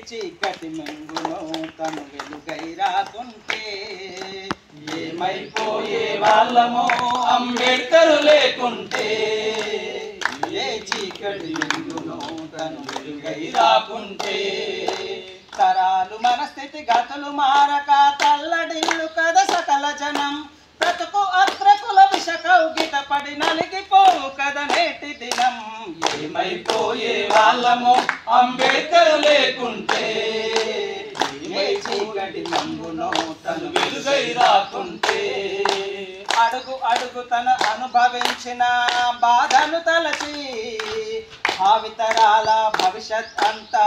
చీకటి మెంగులో తను వెలుగై రాకుంటే ఏమైపోయే వాళ్ళమో అంబేద్కర్ లేకుంటే ఏ చీకటి మెంగులో తను వెలుగై రాకుంటే తరాలు మన స్థితి గతులు మారక తల్లడిల్లు కద సకల జనం బ్రతుకు అగ్రకుల విష కౌగిట పడి నలిగిపోవు కద నేటి దినం ఏమైపోయే వాళ్ళము అంబేద్కర్ లేకుంటే ఏ చీకటి మంగునో తను వెలుగై రాకుంటే అడుగు అడుగు తను అనుభవించిన బాధను తలచి భావితరాల భవిష్యత్ అంతా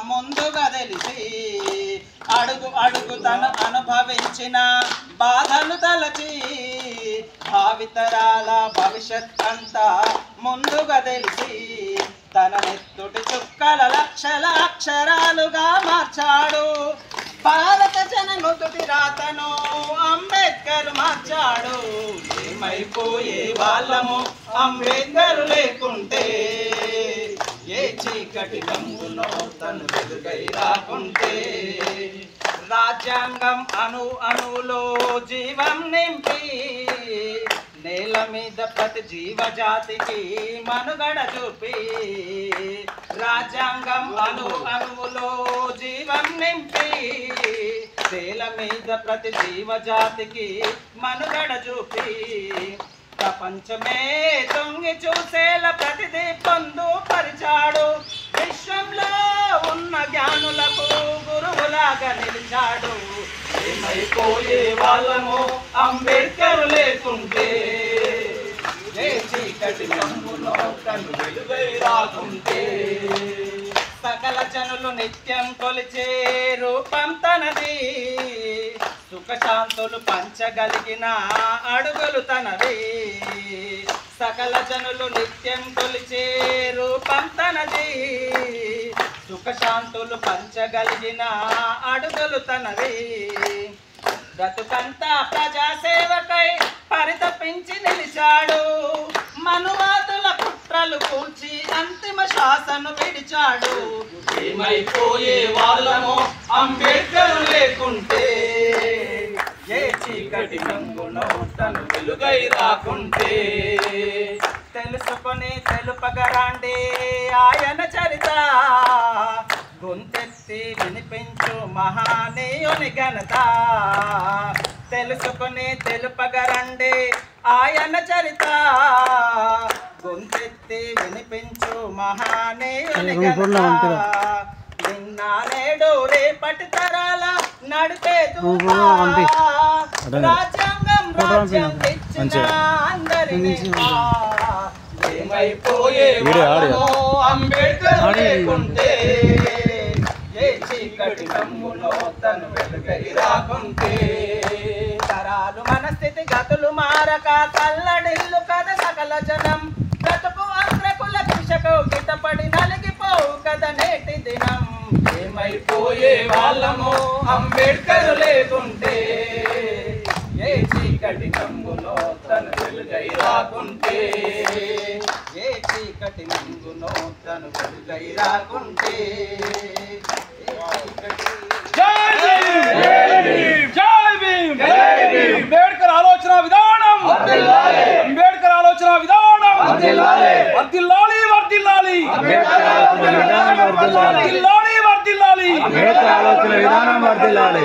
ముందుగా తెలిసి అడుగు అడుగు తను అనుభవించిన బాధను తలచి భావితరాల భవిష్యత్ అంతా ముందుగా తెలిసి తన నెత్తుటి చుక్కల లక్షల అక్షరాలుగా మార్చాడు భారత జననుతుటి రాతను అంబేద్కర్ మార్చాడు ఏమైపోయే వాళ్ళము అంబేద్కర్ లేకుంటే ఏ చీకటి గంగులో తను వెలుగై రాకుంటే రాజ్యాంగం అణు అణువులో జీవం నింపి నేల మీద ప్రతి జీవజాతికి మనుగడ చూపి రాజ్యాంగం అణు అణువులో జీవం నింపి నేల మీద ప్రతి జీవజాతికి మనుగడ చూపి ప్రపంచమే తొంగి చూసేలా ప్రతిదీ పొందుపరిచాడు విశ్వంలో ఉన్న జ్ఞానులకు గురువులాగా నిలిచాడు ఏమైపోయే వాళ్ళము అంబేద్కర్ లేకుంటే ఏ చీకటి మంగులో తను వెలుగై రాకుంటే సకల జనులు నిత్యం కొలిచే రూపం తనది సుఖశాంతులు పంచగలిగిన అడుగులు తనవి సకల జనులు నిత్యం కొలిచే రూపం తనది సుఖశాంతులు పంచగలిగిన అడుగులు తనవి బ్రతుకంతా ప్రజాసేవకై పరితపించి నిలిచాడు మనువాదుల కుట్రలు కూల్చి అంతిమ శ్వాసను విడిచాడు ఏమైపోయే వాళ్ళము అంబేద్కర్ లేకుంటే ఏ చీకటి మంగునో తను వెలుగై రాకుంటే తెలుసుకొని తెలుపగరాండి ఆయన చరిత గొంతెత్తి వినిపించు మహానీయుని ఘనత తెలుసుకొని తెలుపగరండి ఆయన చరిత గొంతెత్తి వినిపించు మహానీయుని ఘనత నిన్న నేడు రేపటి తరాల నడిపే రాజ్యాంగం రాజ్యం ఇచ్చిన అందరినీ ఏమైపోయే అంబేద్కర్ లేకుంటే ఏ చీకటి గమ్ములో తను వెలుగై రాకుంటే తరాలు మన స్థితి గతులు మారక తల్లడిల్లు కద సకల జనం బ్రతుకు అగ్రకుల కృషకు గిటపడి నలిగిపోవు కద నేటి దినం ఏమైపోయే వాళ్ళము అంబేద్కర్ లేకుంటే ఏ చీకటి గమ్ములో తను వెలుగై రాకుంటే ఏ చీకటి మంగునో తను వెలుగై రాకుంటే అంబేద్కర్ ఆలోచన విధానం అంబేద్కర్ ఆలోచన విధానం వర్ధిల్లాలి వర్ధిల్లాలి వర్ధిల్లాలి వర్ధిల్లాలి అంబేద్కర్ ఆలోచన విధానం వర్ధిల్లాలి.